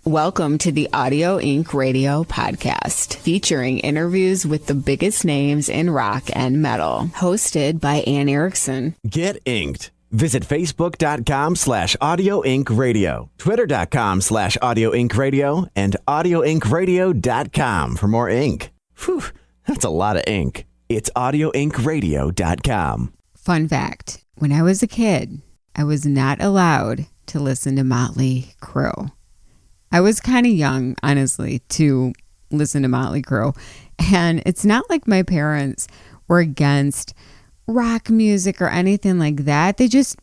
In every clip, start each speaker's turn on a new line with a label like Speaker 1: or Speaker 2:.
Speaker 1: Welcome to the Audio Inc. Radio podcast, featuring interviews with the biggest names in rock and metal. Hosted by Anne Erickson.
Speaker 2: Get inked. Visit Facebook.com/Audio Inc. Radio, Twitter.com/Audio Inc. Radio, and AudioIncRadio.com for more ink. Whew, that's a lot of ink. It's AudioIncRadio.com.
Speaker 1: Fun fact, when I was a kid, I was not allowed to listen to Motley Crue. I was kind of young, honestly, to listen to Motley Crue. And it's not like my parents were against rock music or anything like that. They just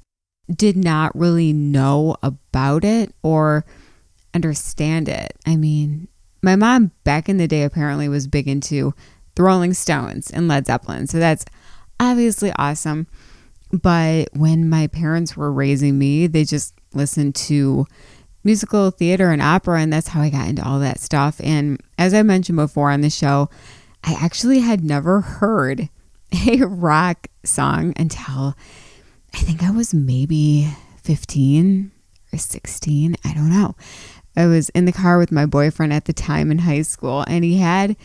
Speaker 1: did not really know about it or understand it. I mean, my mom back in the day apparently was big into the Rolling Stones and Led Zeppelin. So that's obviously awesome. But when my parents were raising me, they just listened to musical theater and opera, and that's how I got into all that stuff. And as I mentioned before on the show, I actually had never heard a rock song until I think I was maybe 15 or 16. I don't know. I was in the car with my boyfriend at the time in high school, and he had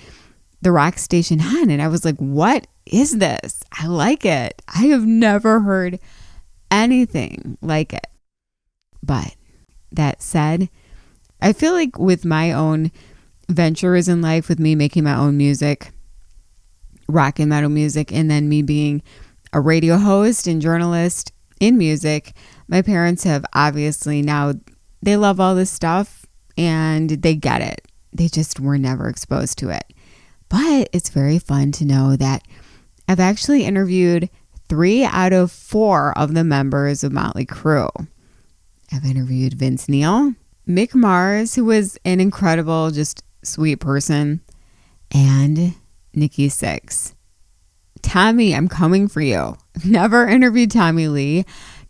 Speaker 1: the rock station on, and I was like, what is this? I like it. I have never heard anything like it. But that said, I feel like with my own ventures in life, with me making my own music, rock and metal music, and then me being a radio host and journalist in music, my parents have obviously now, they love all this stuff and they get it. They just were never exposed to it. But it's very fun to know that I've actually interviewed 3 out of 4 of the members of Motley Crue. I've interviewed Vince Neil, Mick Mars, who was an incredible, just sweet person, and Nikki Sixx. Tommy, I'm coming for you. Never interviewed Tommy Lee.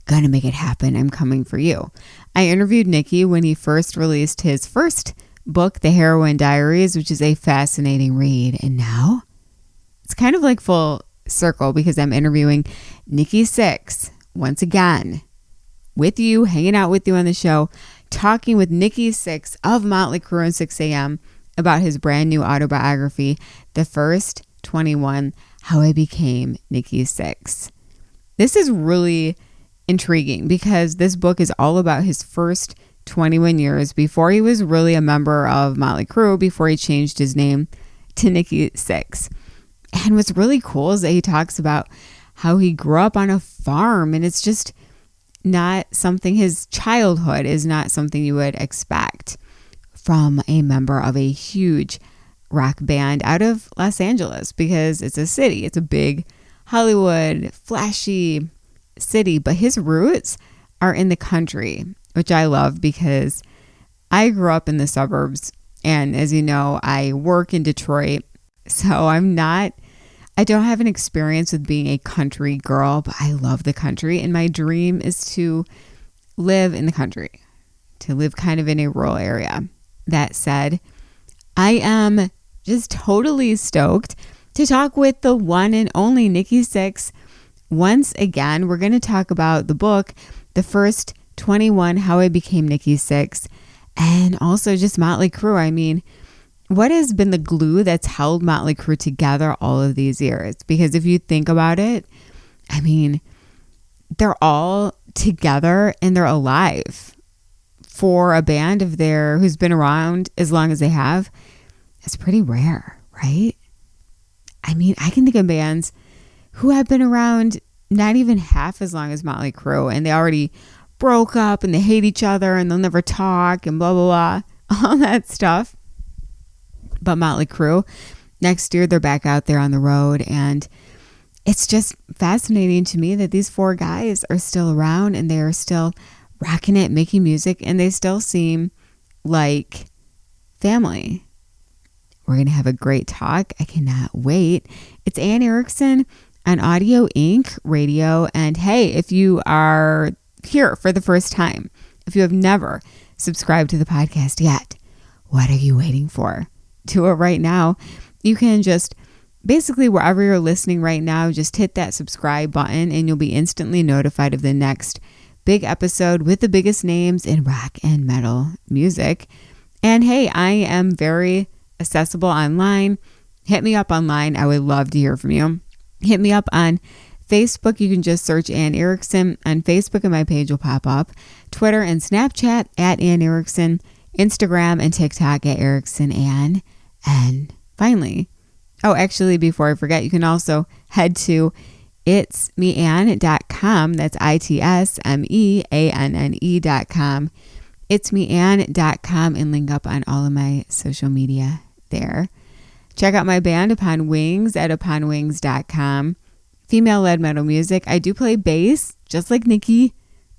Speaker 1: Gonna make it happen. I'm coming for you. I interviewed Nikki when he first released his first book, The Heroin Diaries, which is a fascinating read. And now it's kind of like full circle because I'm interviewing Nikki Sixx once again. With you, hanging out with you on the show, talking with Nikki Sixx of Motley Crue and 6 a.m. about his brand new autobiography, The First 21, How I Became Nikki Sixx. This is really intriguing because this book is all about his first 21 years before he was really a member of Motley Crue, before he changed his name to Nikki Sixx. And what's really cool is that he talks about how he grew up on a farm, and it's just not something, his childhood is not something you would expect from a member of a huge rock band out of Los Angeles, because it's a city. It's a big Hollywood, flashy city, but his roots are in the country, which I love because I grew up in the suburbs. And as you know, I work in Detroit, so I don't have an experience with being a country girl, but I love the country. And my dream is to live in the country, to live kind of in a rural area. That said, I am just totally stoked to talk with the one and only Nikki Sixx. Once again, we're going to talk about the book, The First 21, How I Became Nikki Sixx, and also just Motley Crue. I mean, what has been the glue that's held Motley Crue together all of these years? Because if you think about it, I mean, they're all together and they're alive. For a band of who's been around as long as they have, it's pretty rare, right? I mean, I can think of bands who have been around not even half as long as Motley Crue, and they already broke up and they hate each other and they'll never talk and blah, blah, blah, all that stuff. But Motley Crue, next year they're back out there on the road, and it's just fascinating to me that these 4 guys are still around and they are still rocking it, making music, and they still seem like family. We're going to have a great talk. I cannot wait. It's Anne Erickson on Audio Inc. Radio. And hey, if you are here for the first time, if you have never subscribed to the podcast yet, what are you waiting for? Do it right now. You can just basically wherever you're listening right now, just hit that subscribe button and you'll be instantly notified of the next big episode with the biggest names in rock and metal music. And hey, I am very accessible online. Hit me up online. I would love to hear from you. Hit me up on Facebook. You can just search Anne Erickson on Facebook and my page will pop up. Twitter and Snapchat at Anne Erickson. Instagram and TikTok at Erickson Anne. And finally, actually, before I forget, you can also head to itsmeanne.com. That's itsmeanne.com. itsmeanne.com and link up on all of my social media there. Check out my band Upon Wings at uponwings.com. Female-led metal music. I do play bass, just like Nikki.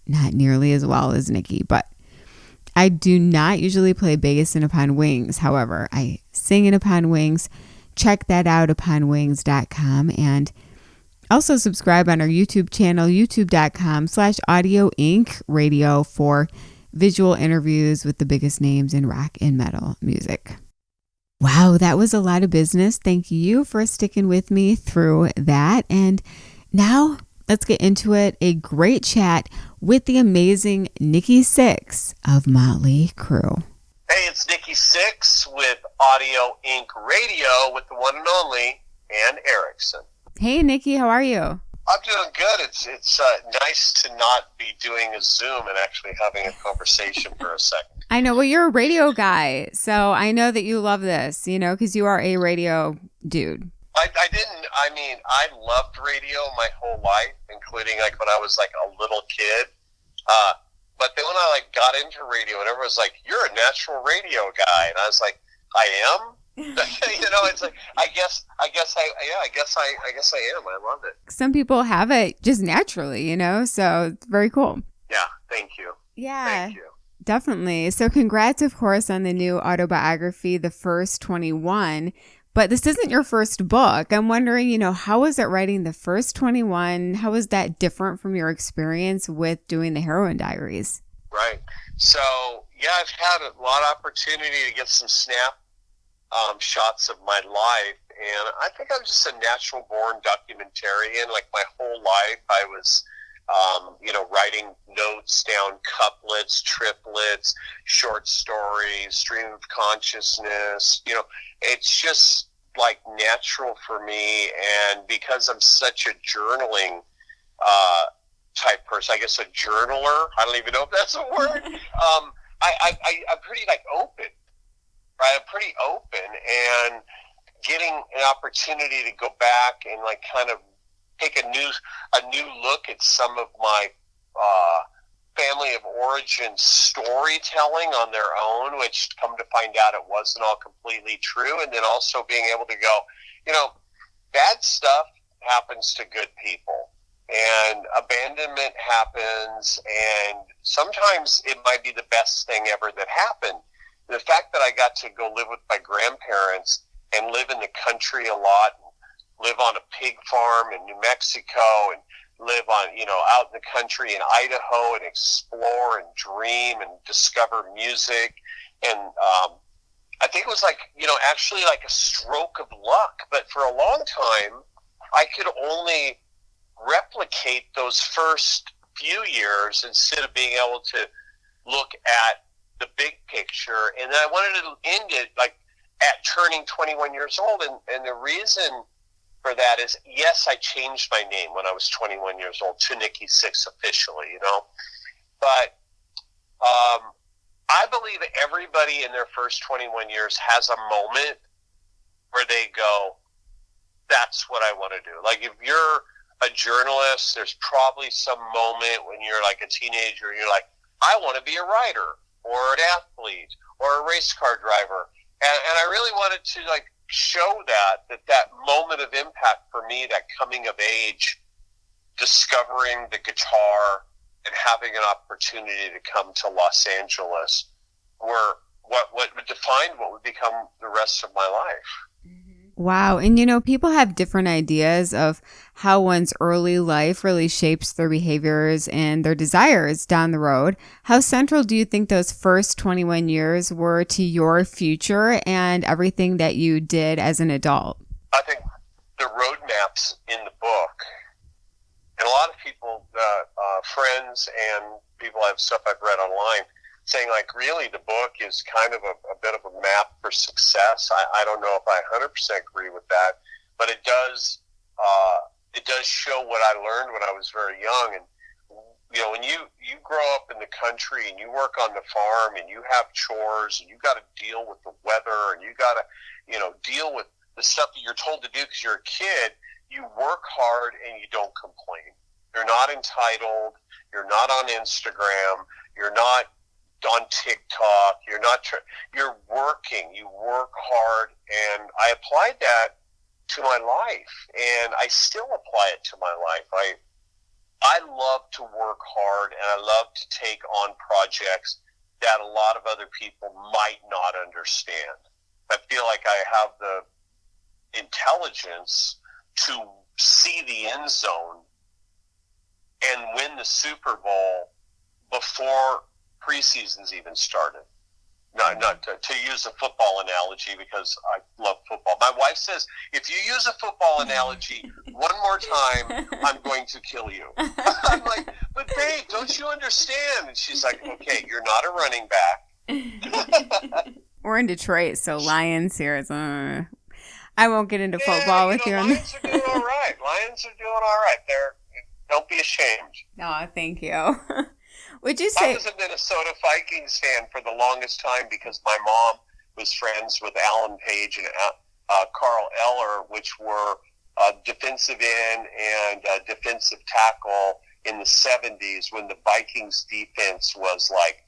Speaker 1: Not nearly as well as Nikki, but I do not usually play bass in Upon Wings. However, I sing in Upon Wings. Check that out, uponwings.com. And also subscribe on our YouTube channel, youtube.com/Audio Inc. Radio for visual interviews with the biggest names in rock and metal music. Wow, that was a lot of business. Thank you for sticking with me through that. And now let's get into it. A great chat with the amazing Nikki Sixx of Motley Crue.
Speaker 3: Hey, it's Nikki Sixx with Audio Inc. Radio with the one and only Anne Erickson.
Speaker 1: Hey, Nikki, how are you?
Speaker 3: I'm doing good. It's nice to not be doing a Zoom and actually having a conversation for a second.
Speaker 1: I know. Well, you're a radio guy, so I know that you love this, because you are a radio dude.
Speaker 3: I loved radio my whole life, including like when I was like a little kid. But then when I got into radio, and everyone was like, "You're a natural radio guy," and I was like, "I am." It's like I guess I am. I love it.
Speaker 1: Some people have it just naturally, so it's very cool.
Speaker 3: Yeah, thank you.
Speaker 1: Yeah.
Speaker 3: Thank you.
Speaker 1: Definitely. So congrats, of course, on the new autobiography, The First 21. But this isn't your first book. I'm wondering, how was it writing The First 21? How was that different from your experience with doing the Heroin Diaries?
Speaker 3: Right. So, yeah, I've had a lot of opportunity to get some snap shots of my life. And I think I'm just a natural-born documentarian. Like my whole life, I was writing notes down, couplets, triplets, short stories, stream of consciousness. It's just like natural for me. And because I'm such a journaling type person, I guess a journaler, I don't even know if that's a word. I'm pretty open, right? I'm pretty open, and getting an opportunity to go back and kind of take a new look at some of my family of origin storytelling on their own, which come to find out it wasn't all completely true. And then also being able to go, bad stuff happens to good people, and abandonment happens, and sometimes it might be the best thing ever that happened. The fact that I got to go live with my grandparents and live in the country a lot, live on a pig farm in New Mexico, and live on, out in the country in Idaho, and explore and dream and discover music. And I think it was actually like a stroke of luck. But for a long time, I could only replicate those first few years instead of being able to look at the big picture. And then I wanted to end it at turning 21 years old. And the reason for that is, yes, I changed my name when I was 21 years old to Nikki Sixx officially, but I believe everybody in their first 21 years has a moment where they go, that's what I want to do. Like if you're a journalist, there's probably some moment when you're like a teenager and you're like, I want to be a writer or an athlete or a race car driver. And I really wanted to show that moment of impact for me, that coming of age, discovering the guitar and having an opportunity to come to Los Angeles, were what would define what would become the rest of my life.
Speaker 1: Wow. And people have different ideas of how one's early life really shapes their behaviors and their desires down the road. How central do you think those first 21 years were to your future and everything that you did as an adult?
Speaker 3: I think the roadmaps in the book, and a lot of people, friends and people, have stuff I've read online saying really the book is kind of a bit of a map for success. I don't know if I 100% agree with that, but it does show what I learned when I was very young. And when you grow up in the country and you work on the farm and you have chores and you got to deal with the weather and you got to deal with the stuff that you're told to do because you're a kid, you work hard and you don't complain. You're not entitled. You're not on Instagram. You're not on TikTok. You're working. You work hard. And I applied that to my life, and I still apply it to my life. I love to work hard, and I love to take on projects that a lot of other people might not understand. I feel like I have the intelligence to see the end zone and win the Super Bowl before preseason's even started. Not to use a football analogy, because I love football. My wife says, if you use a football analogy one more time, I'm going to kill you. I'm like, but babe, don't you understand? And she's like, okay, you're not a running back.
Speaker 1: We're in Detroit, so Lions here is I won't get into football with you.
Speaker 3: Lions are doing all right. Don't be ashamed.
Speaker 1: No, thank you. Would you say...
Speaker 3: I was a Minnesota Vikings fan for the longest time because my mom was friends with Alan Page and Carl Eller, which were defensive end and defensive tackle in the 70s when the Vikings defense was like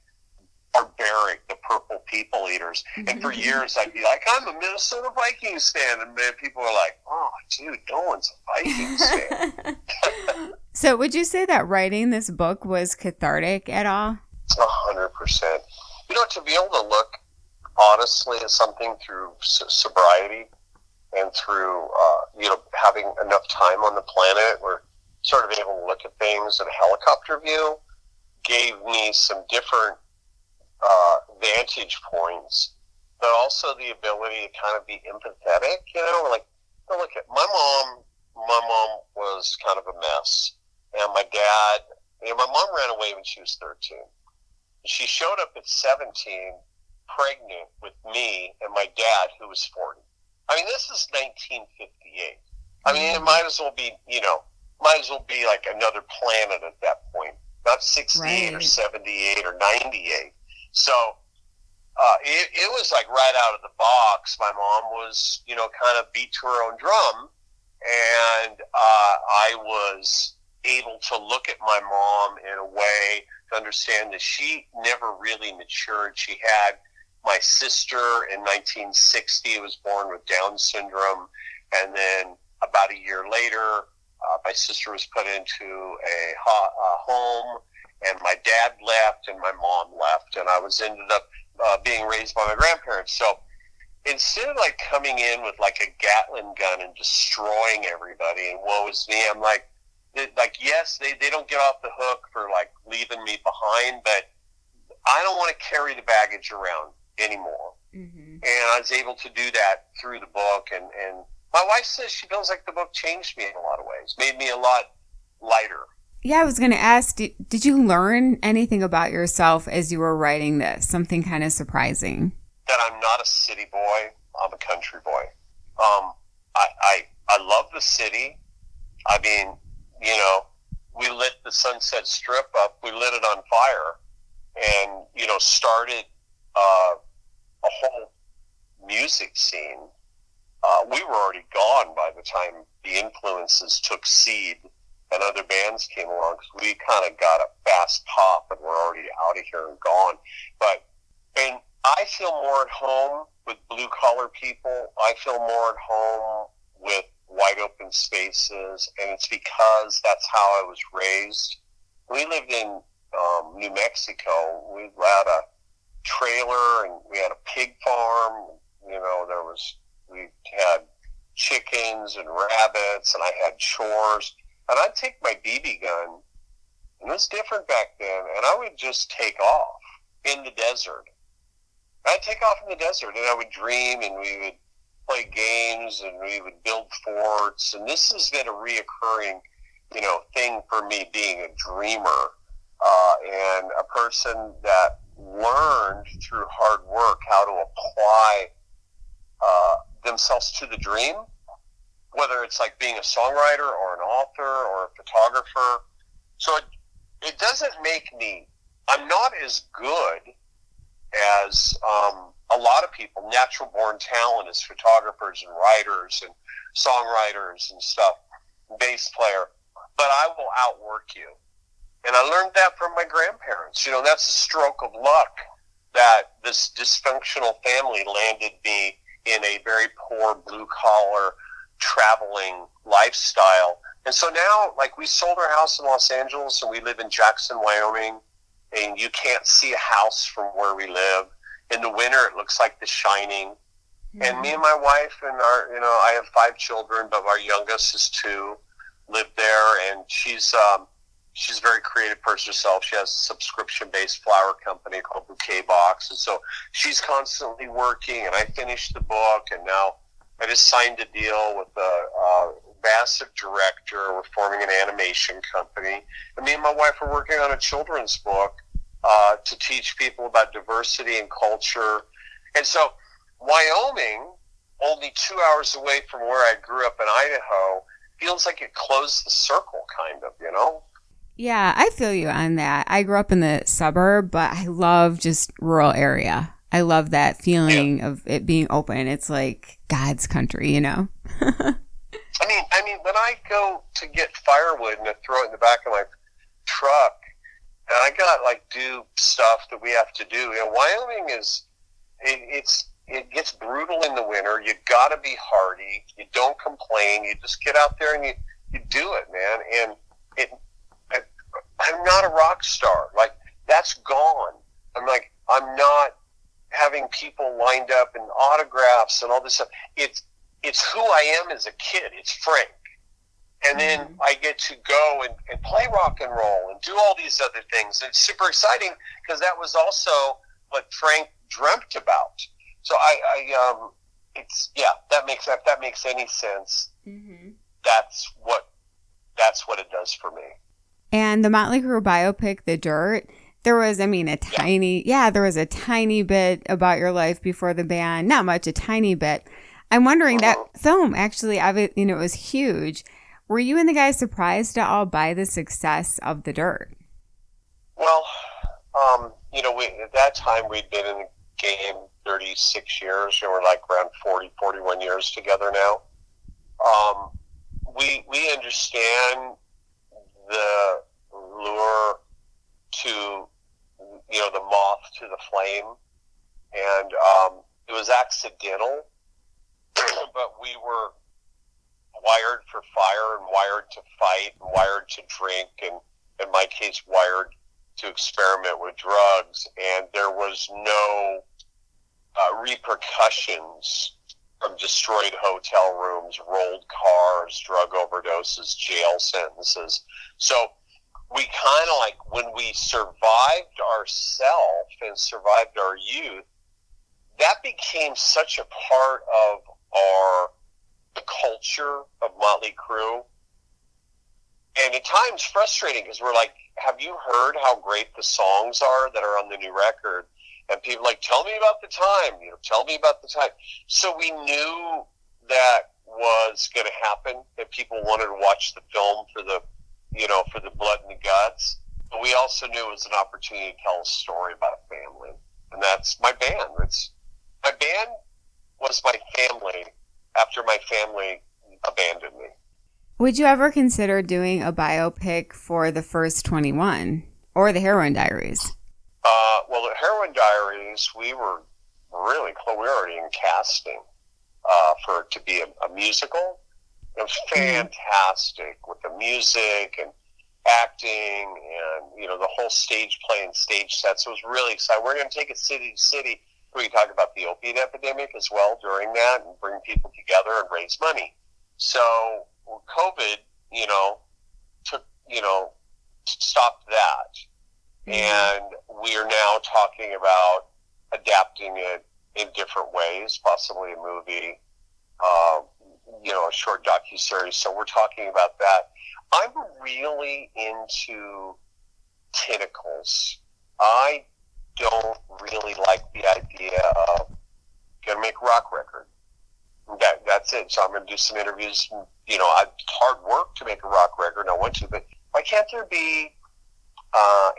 Speaker 3: barbaric, the purple people eaters. And for years I'd be like, I'm a Minnesota Vikings fan. And people were like, oh, dude, no one's a Vikings fan.
Speaker 1: So would you say that writing this book was cathartic at all?
Speaker 3: 100%. To be able to look honestly at something through sobriety and through, having enough time on the planet, we're sort of able to look at things in a helicopter view, gave me some different vantage points, but also the ability to kind of be empathetic. Look at my mom. My mom was kind of a mess, and my dad. My mom ran away when she was 13. She showed up at 17, pregnant with me and my dad, who was 40. This is 1958. It might as well be, like another planet at that point, not 68 or 78 or 98. So it was like right out of the box. My mom was, kind of beat to her own drum, and I was able to look at my mom in a way to understand that she never really matured. She had my sister in 1960, was born with Down syndrome, and then about a year later, my sister was put into a home, and my dad left and my mom left, and I was ended up being raised by my grandparents. So instead of like coming in with like a Gatling gun and destroying everybody and woe is me, I'm like yes, they don't get off the hook for like leaving me behind, but I don't want to carry the baggage around anymore. Mm-hmm. And I was able to do that through the book, and my wife says she feels like the book changed me in a lot of ways, made me a lot lighter.
Speaker 1: Yeah, I was going to ask, did you learn anything about yourself as you were writing this? Something kind of surprising?
Speaker 3: That I'm not a city boy. I'm a country boy. I love the city. We lit the Sunset Strip up. We lit it on fire and, started a whole music scene. We were already gone by the time the influences took seed and other bands came along, because we kind of got a fast pop and we're already out of here and gone. And I feel more at home with blue-collar people. I feel more at home with wide open spaces, and it's because that's how I was raised. We lived in New Mexico. We had a trailer and we had a pig farm. We had chickens and rabbits, and I had chores. And I'd take my BB gun, and it was different back then, and I would just take off in the desert. I'd take off in the desert, and I would dream, and we would play games, and we would build forts. And this has been a reoccurring, thing for me, being a dreamer and a person that learned through hard work how to apply themselves to the dream, whether it's like being a songwriter or an author or a photographer. So it doesn't make me, I'm not as good as a lot of people, natural born talent as photographers and writers and songwriters and stuff, bass player, but I will outwork you. And I learned that from my grandparents. You know, that's a stroke of luck that this dysfunctional family landed me in a very poor blue-collar traveling lifestyle. And so now, like, we sold our house in Los Angeles and we live in Jackson, Wyoming, and you can't see a house from where we live. In the winter, it looks like The Shining. Mm-hmm. And me and my wife and our, you know, I have 5 children, but our youngest is 2, live there, and she's a very creative person herself. She has a subscription-based flower company called Bouquet Box, and so she's constantly working, and I finished the book, and now I just signed a deal with a massive director. We're forming an animation company, and me and my wife are working on a children's book to teach people about diversity and culture. And so Wyoming, only 2 hours away from where I grew up in Idaho, feels like it closed the circle, kind of, you know?
Speaker 1: Yeah, I feel you on that. I grew up in the suburb, but I love just rural area. I love that feeling of it being open. It's like God's country, you know?
Speaker 3: I mean, when I go to get firewood and I throw it in the back of my truck, and I got do stuff that we have to do. You know, Wyoming is, it gets brutal in the winter. You got to be hardy. You don't complain. You just get out there and you do it, man. And I'm not a rock star. Like, that's gone. I'm not having people lined up and autographs and all this stuff. It's who I am as a kid. It's Frank. And then I get to go and play rock and roll and do all these other things. And it's super exciting because that was also what Frank dreamt about. So if that makes any sense, that's what it does for me.
Speaker 1: And the Motley Crue biopic, The Dirt, there was a tiny bit about your life before the band. Not much, a tiny bit. I'm wondering, that film actually, it was huge. Were you and the guys surprised at all by the success of The Dirt?
Speaker 3: Well, at that time we'd been in the game 36 years, and we're around 40, 41 years together now. We understand the lure to, the moth to the flame, and it was accidental, but we were wired for fire and wired to fight and wired to drink, and in my case wired to experiment with drugs, and there was no repercussions from destroyed hotel rooms, rolled cars, drug overdoses, jail sentences. So we kind of when we survived ourselves and survived our youth, that became such a part of the culture of Motley Crue. And at times frustrating because we're have you heard how great the songs are that are on the new record? And people tell me about the time, tell me about the time. So we knew that was going to happen, that people wanted to watch the film for the blood and the guts. But we also knew it was an opportunity to tell a story about a family. And that's my band. My band was my family after my family abandoned me.
Speaker 1: Would you ever consider doing a biopic for the First 21 or the Heroin Diaries?
Speaker 3: Well, the Heroin Diaries, we were really close. We were already in casting for it to be a musical. It was fantastic with the music and acting and, the whole stage play and stage sets. So it was really exciting. We're going to take it city to city. We can talk about the opiate epidemic as well during that and bring people together and raise money. So COVID, stopped that. And we are now talking about adapting it in different ways, possibly a movie, a short docuseries. So we're talking about that. I'm really into tentacles. I don't really like the idea of gonna make a rock record. That's it. So I'm gonna do some interviews. You know, it's hard work to make a rock record. I want to, but why can't there be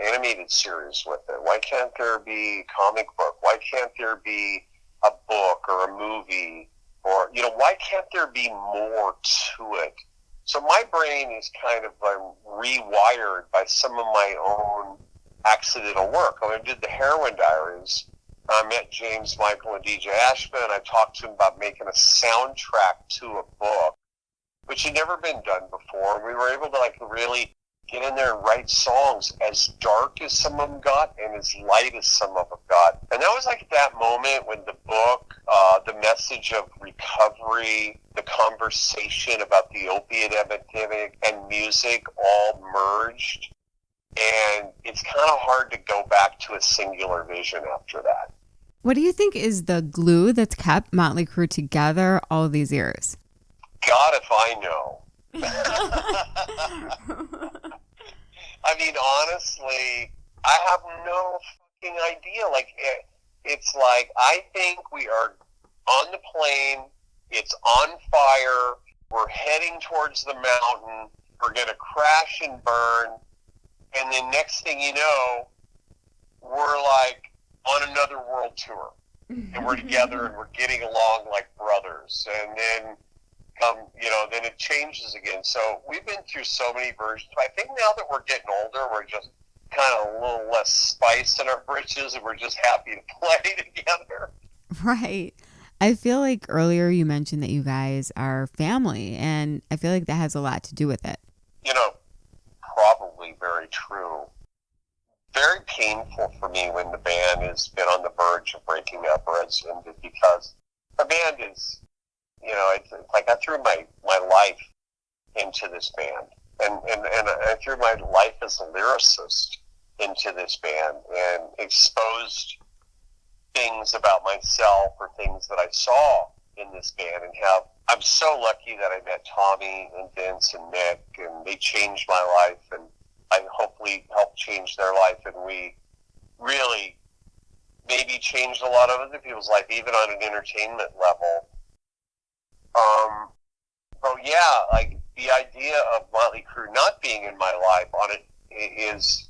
Speaker 3: animated series with it? Why can't there be comic book? Why can't there be a book or a movie? Or, you know, why can't there be more to it? So my brain is kind of rewired by some of my own accidental work. When I did the Heroin Diaries, I met James Michael and DJ Ashman, and I talked to him about making a soundtrack to a book, which had never been done before. And we were able to like really get in there and write songs as dark as some of them got and as light as some of them got. And that was like that moment when the book, the message of recovery, the conversation about the opiate epidemic and music all merged. And it's kind of hard to go back to a singular vision after that.
Speaker 1: What do you think is the glue that's kept Motley Crue together all these years?
Speaker 3: God, if I know. I mean, honestly, I have no fucking idea. Like, it's like, I think we are on the plane, it's on fire, we're heading towards the mountain, we're going to crash and burn, and then next thing you know, we're like on another world tour, and we're together and we're getting along like brothers, and then you know, then it changes again. So we've been through so many versions. I think now that we're getting older, we're just kind of a little less spice in our britches, and we're just happy to play together.
Speaker 1: Right. I feel like earlier you mentioned that you guys are family, and I feel like that has a lot to do with it.
Speaker 3: You know, probably very true. Very painful for me when the band has been on the verge of breaking up or has ended, because the band is, you know, it's like I threw my life into this band, and I threw my life as a lyricist into this band and exposed things about myself or things that I saw in this band. And I'm so lucky that I met Tommy and Vince and Nick, and they changed my life, and I hopefully helped change their life, and we really maybe changed a lot of other people's life, even on an entertainment level. So yeah, like the idea of Motley Crue not being in my life on it is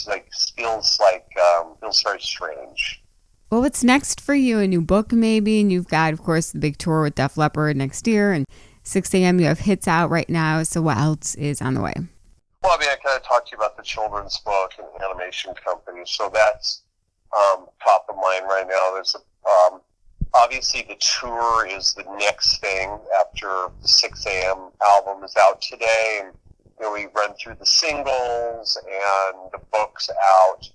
Speaker 3: like feels very strange.
Speaker 1: Well, what's next for you? A new book maybe, and you've got, of course, the big tour with Def Leppard next year, and 6 a.m. you have hits out right now. So what else is on the way?
Speaker 3: Well, I mean, I kind of talked to you about the children's book and animation company, so that's top of mind right now. There's obviously the tour is the next thing after the 6 a.m. album is out today, and you know, we run through the singles and the book's out.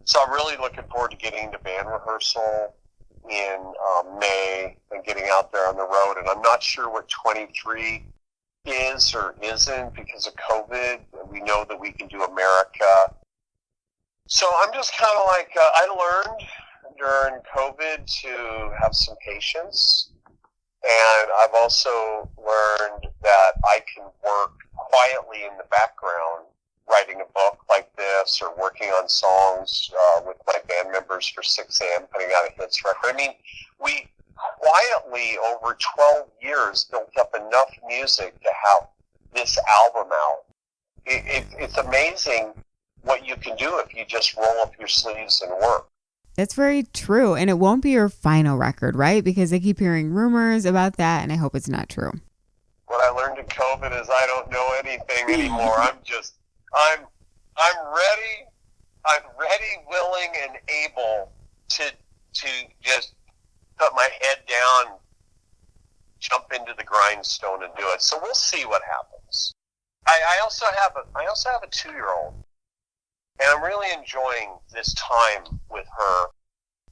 Speaker 3: So I'm really looking forward to getting to band rehearsal in May and getting out there on the road. And I'm not sure what 23 is or isn't because of COVID. We know that we can do America. So I'm just kind of like, I learned during COVID to have some patience. And I've also learned that I can work quietly in the background, writing a book like this or working on songs with my band members for 6 a.m., putting out a hits record. I mean, we quietly over 12 years built up enough music to have this album out. It's amazing what you can do if you just roll up your sleeves and work.
Speaker 1: That's very true. And it won't be your final record, right? Because I keep hearing rumors about that, and I hope it's not true.
Speaker 3: What I learned in COVID is I don't know anything anymore. I'm ready, willing, and able to just put my head down, jump into the grindstone, and do it. So we'll see what happens. I also have a 2-year-old, and I'm really enjoying this time with her.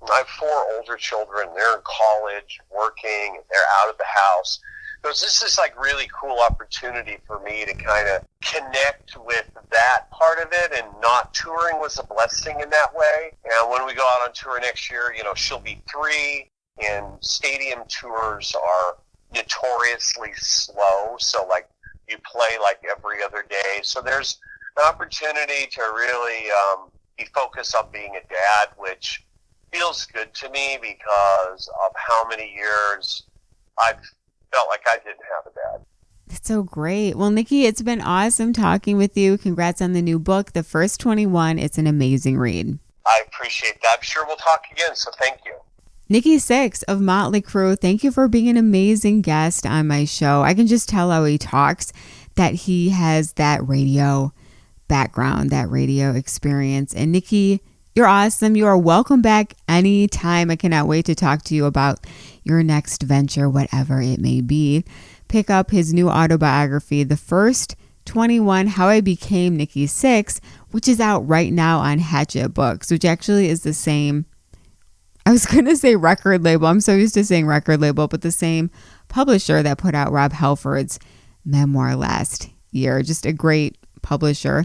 Speaker 3: I have 4 older children. They're in college, working, and they're out of the house. Because this is like really cool opportunity for me to kind of connect with that part of it, and not touring was a blessing in that way. And when we go out on tour next year, you know, she'll be 3, and stadium tours are notoriously slow. So like you play like every other day. So there's an opportunity to really be focused on being a dad, which feels good to me because of how many years I've felt like I didn't have a dad.
Speaker 1: That's so great. Well, Nikki, it's been awesome talking with you. Congrats on the new book, The First 21. It's an amazing read.
Speaker 3: I appreciate that. I'm sure we'll talk again, so thank you.
Speaker 1: Nikki Sixx of Motley Crue, thank you for being an amazing guest on my show. I can just tell how he talks that he has that radio background, that radio experience. And Nikki, you're awesome. You are welcome back anytime. I cannot wait to talk to you about your next venture, whatever it may be. Pick up his new autobiography, The First 21, How I Became Nikki Sixx, which is out right now on Hatchet Books, which actually is the same, I was going to say record label. I'm so used to saying record label, but the same publisher that put out Rob Halford's memoir last year. Just a great publisher.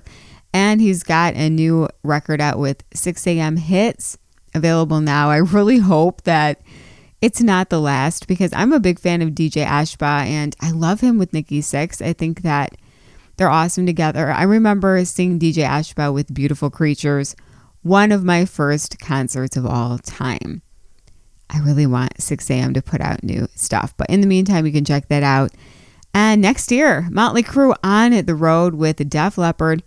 Speaker 1: And he's got a new record out with 6 a.m. hits available now. I really hope that it's not the last, because I'm a big fan of DJ Ashba and I love him with Nikki Sixx. I think that they're awesome together. I remember seeing DJ Ashba with Beautiful Creatures, one of my first concerts of all time. I really want 6 a.m. to put out new stuff. But in the meantime, you can check that out. And next year, Motley Crue on the road with Def Leppard,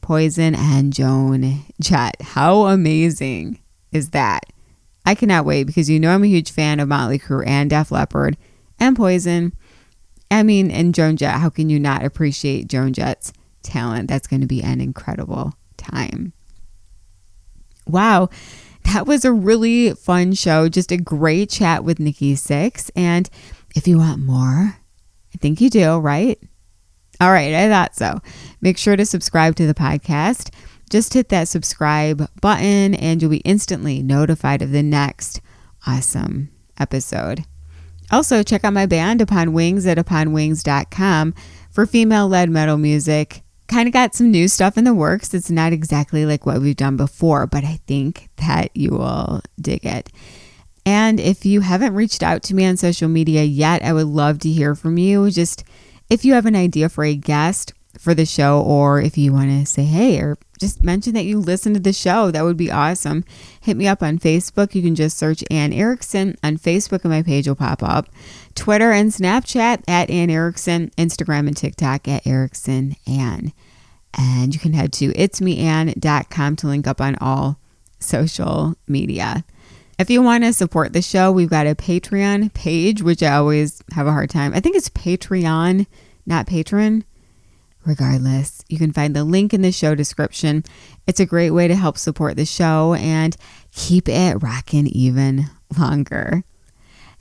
Speaker 1: Poison, and Joan Jett. How amazing is that? I cannot wait, because you know I'm a huge fan of Motley Crue and Def Leppard and Poison. I mean, and Joan Jett. How can you not appreciate Joan Jett's talent? That's going to be an incredible time. Wow, that was a really fun show. Just a great chat with Nikki Sixx. And if you want more, I think you do, right? All right, I thought so. Make sure to subscribe to the podcast. Just hit that subscribe button and you'll be instantly notified of the next awesome episode. Also, check out my band, Upon Wings, at uponwings.com for female-led metal music. Kind of got some new stuff in the works. It's not exactly like what we've done before, but I think that you will dig it. And if you haven't reached out to me on social media yet, I would love to hear from you. Just if you have an idea for a guest for the show, or if you want to say hey, or just mention that you listen to the show, that would be awesome. Hit me up on Facebook. You can just search Anne Erickson on Facebook and my page will pop up. Twitter and Snapchat at Anne Erickson. Instagram and TikTok at Erickson Anne. And you can head to itsmeanne.com to link up on all social media. If you want to support the show, we've got a Patreon page, which I always have a hard time. I think it's Patreon, not Patron. Regardless, you can find the link in the show description. It's a great way to help support the show and keep it rocking even longer.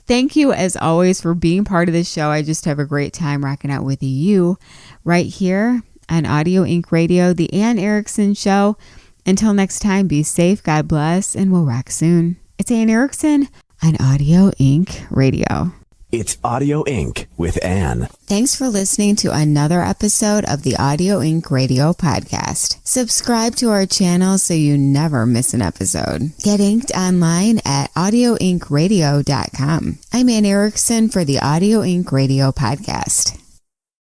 Speaker 1: Thank you, as always, for being part of the show. I just have a great time rocking out with you right here on Audio Inc. Radio, The Anne Erickson Show. Until next time, be safe, God bless, and we'll rock soon. It's Anne Erickson on Audio Inc. Radio.
Speaker 2: It's Audio Inc. with Anne.
Speaker 1: Thanks for listening to another episode of the Audio Inc. Radio podcast. Subscribe to our channel so you never miss an episode. Get inked online at audioinkradio.com. I'm Anne Erickson for the Audio Inc. Radio podcast.